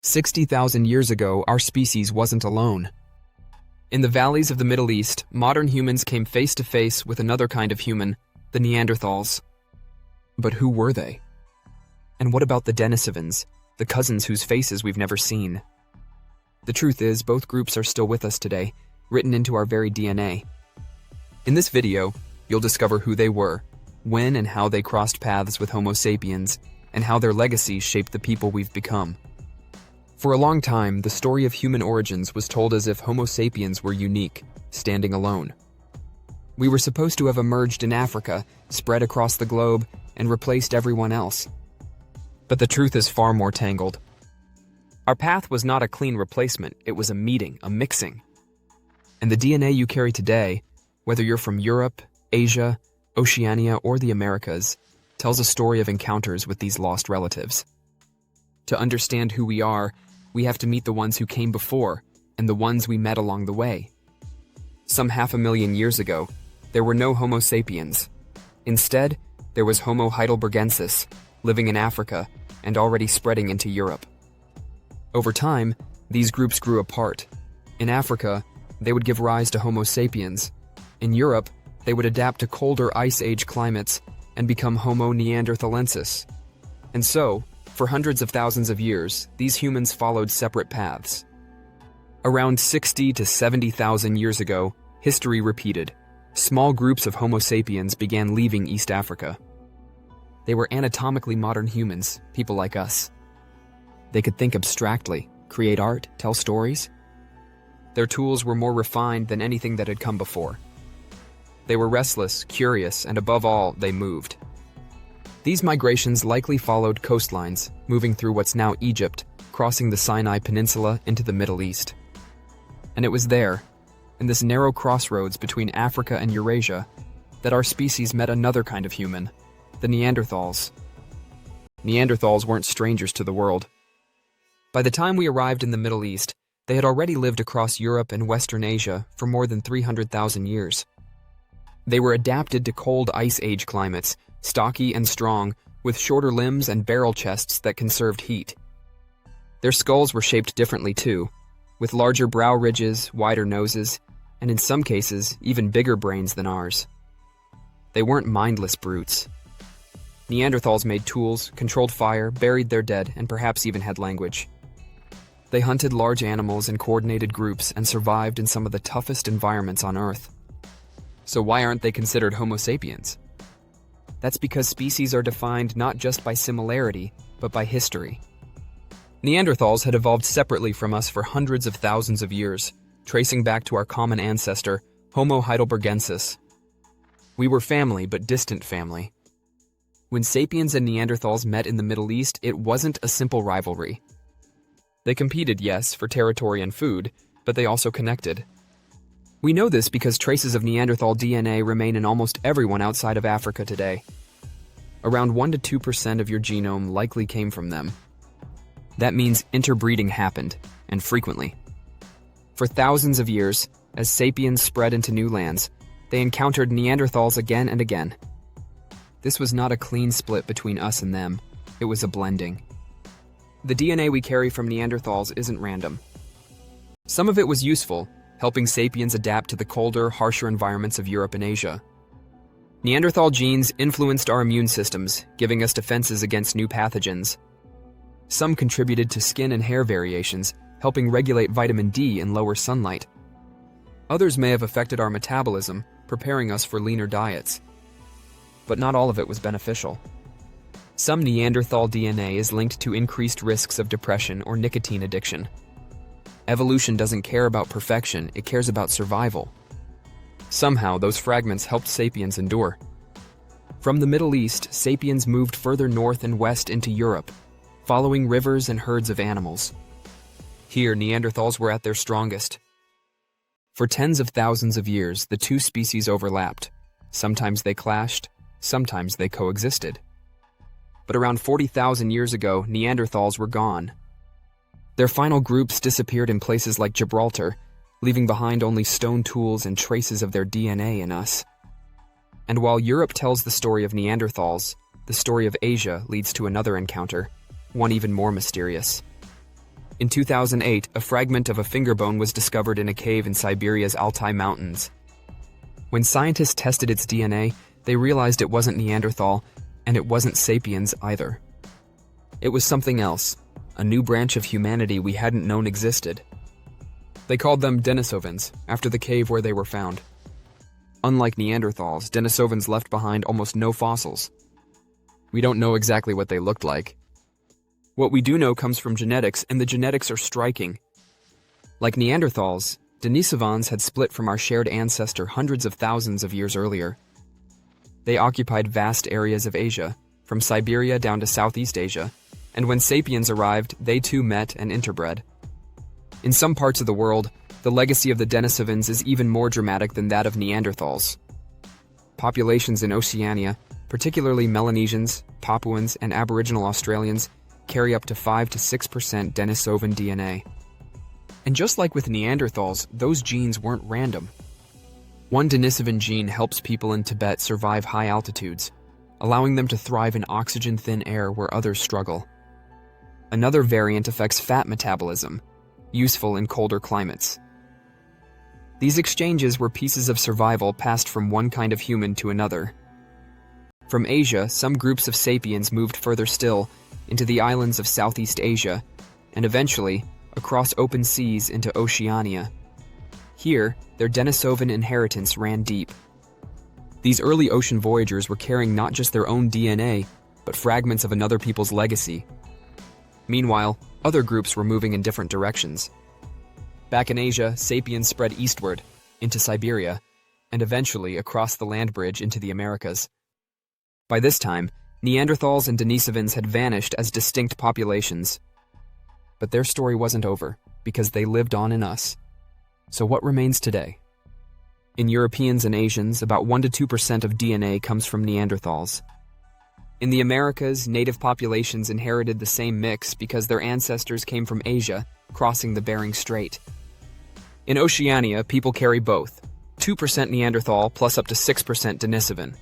60,000 years ago, our species wasn't alone. In the valleys of the Middle East, modern humans came face to face with another kind of human, the Neanderthals. But who were they? And what about the Denisovans, the cousins whose faces we've never seen? The truth is, both groups are still with us today, written into our very DNA. In this video, you'll discover who they were, when and how they crossed paths with Homo sapiens, and how their legacy shaped the people we've become. For a long time, the story of human origins was told as if Homo sapiens were unique, standing alone. We were supposed to have emerged in Africa, spread across the globe, and replaced everyone else. But the truth is far more tangled. Our path was not a clean replacement, it was a meeting, a mixing. And the DNA you carry today, whether you're from Europe, Asia, Oceania, or the Americas, tells a story of encounters with these lost relatives. To understand who we are, we have to meet the ones who came before, and the ones we met along the way. Some 500,000 years ago, there were no Homo sapiens. Instead, there was Homo heidelbergensis, living in Africa and already spreading into Europe. Over time, these groups grew apart. In Africa, they would give rise to Homo sapiens. In Europe, they would adapt to colder Ice Age climates and become Homo neanderthalensis. And so, for hundreds of thousands of years, these humans followed separate paths. Around 60 to 70,000 years ago, history repeated. Small groups of Homo sapiens began leaving East Africa. They were anatomically modern humans, people like us. They could think abstractly, create art, tell stories. Their tools were more refined than anything that had come before. They were restless, curious, and above all, they moved. These migrations likely followed coastlines, moving through what's now Egypt, crossing the Sinai Peninsula into the Middle East. And it was there, in this narrow crossroads between Africa and Eurasia, that our species met another kind of human, the Neanderthals. Neanderthals weren't strangers to the world. By the time we arrived in the Middle East, they had already lived across Europe and Western Asia for more than 300,000 years. They were adapted to cold Ice Age climates, stocky and strong, with shorter limbs and barrel chests that conserved heat. Their skulls were shaped differently too, with larger brow ridges, wider noses, and in some cases, even bigger brains than ours. They weren't mindless brutes. Neanderthals made tools, controlled fire, buried their dead, and perhaps even had language. They hunted large animals in coordinated groups and survived in some of the toughest environments on Earth. So why aren't they considered Homo sapiens? That's because species are defined not just by similarity, but by history. Neanderthals had evolved separately from us for hundreds of thousands of years, tracing back to our common ancestor, Homo heidelbergensis. We were family, but distant family. When sapiens and Neanderthals met in the Middle East, it wasn't a simple rivalry. They competed, yes, for territory and food, but they also connected. We know this because traces of Neanderthal DNA remain in almost everyone outside of Africa today. Around 1 to 2% of your genome likely came from them. That means interbreeding happened, and frequently. For thousands of years, as sapiens spread into new lands, they encountered Neanderthals again and again. This was not a clean split between us and them, it was a blending. The DNA we carry from Neanderthals isn't random. Some of it was useful, helping sapiens adapt to the colder, harsher environments of Europe and Asia. Neanderthal genes influenced our immune systems, giving us defenses against new pathogens. Some contributed to skin and hair variations, helping regulate vitamin D in lower sunlight. Others may have affected our metabolism, preparing us for leaner diets. But not all of it was beneficial. Some Neanderthal DNA is linked to increased risks of depression or nicotine addiction. Evolution doesn't care about perfection, it cares about survival. Somehow, those fragments helped sapiens endure. From the Middle East, sapiens moved further north and west into Europe, following rivers and herds of animals. Here, Neanderthals were at their strongest. For tens of thousands of years, the two species overlapped. Sometimes they clashed, sometimes they coexisted. But around 40,000 years ago, Neanderthals were gone. Their final groups disappeared in places like Gibraltar, leaving behind only stone tools and traces of their DNA in us. And while Europe tells the story of Neanderthals, the story of Asia leads to another encounter, one even more mysterious. In 2008, a fragment of a finger bone was discovered in a cave in Siberia's Altai Mountains. When scientists tested its DNA, they realized it wasn't Neanderthal, and it wasn't sapiens either. It was something else, a new branch of humanity we hadn't known existed. They called them Denisovans, after the cave where they were found. Unlike Neanderthals, Denisovans left behind almost no fossils. We don't know exactly what they looked like. What we do know comes from genetics, and the genetics are striking. Like Neanderthals, Denisovans had split from our shared ancestor hundreds of thousands of years earlier. They occupied vast areas of Asia, from Siberia down to Southeast Asia, and when sapiens arrived, they too met and interbred. In some parts of the world, the legacy of the Denisovans is even more dramatic than that of Neanderthals. Populations in Oceania, particularly Melanesians, Papuans, and Aboriginal Australians, carry up to 5 to 6% Denisovan DNA. And just like with Neanderthals, those genes weren't random. One Denisovan gene helps people in Tibet survive high altitudes, allowing them to thrive in oxygen-thin air where others struggle. Another variant affects fat metabolism, useful in colder climates. These exchanges were pieces of survival passed from one kind of human to another. From Asia, some groups of sapiens moved further still, into the islands of Southeast Asia, and eventually, across open seas into Oceania. Here, their Denisovan inheritance ran deep. These early ocean voyagers were carrying not just their own DNA, but fragments of another people's legacy. Meanwhile, other groups were moving in different directions. Back in Asia, sapiens spread eastward, into Siberia, and eventually across the land bridge into the Americas. By this time, Neanderthals and Denisovans had vanished as distinct populations. But their story wasn't over, because they lived on in us. So what remains today? In Europeans and Asians, about 1 to 2% of DNA comes from Neanderthals. In the Americas, native populations inherited the same mix because their ancestors came from Asia, crossing the Bering Strait. In Oceania, people carry both, 2% Neanderthal plus up to 6% Denisovan.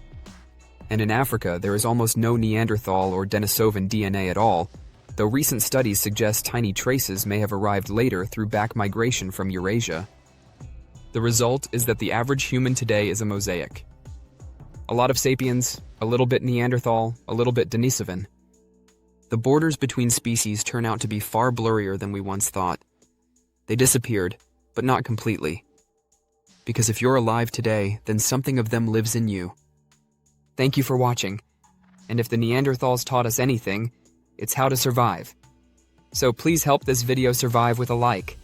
And in Africa, there is almost no Neanderthal or Denisovan DNA at all, though recent studies suggest tiny traces may have arrived later through back migration from Eurasia. The result is that the average human today is a mosaic. A lot of sapiens, a little bit Neanderthal, a little bit Denisovan. The borders between species turn out to be far blurrier than we once thought. They disappeared, but not completely. Because if you're alive today, then something of them lives in you. Thank you for watching. And if the Neanderthals taught us anything, it's how to survive. So please help this video survive with a like.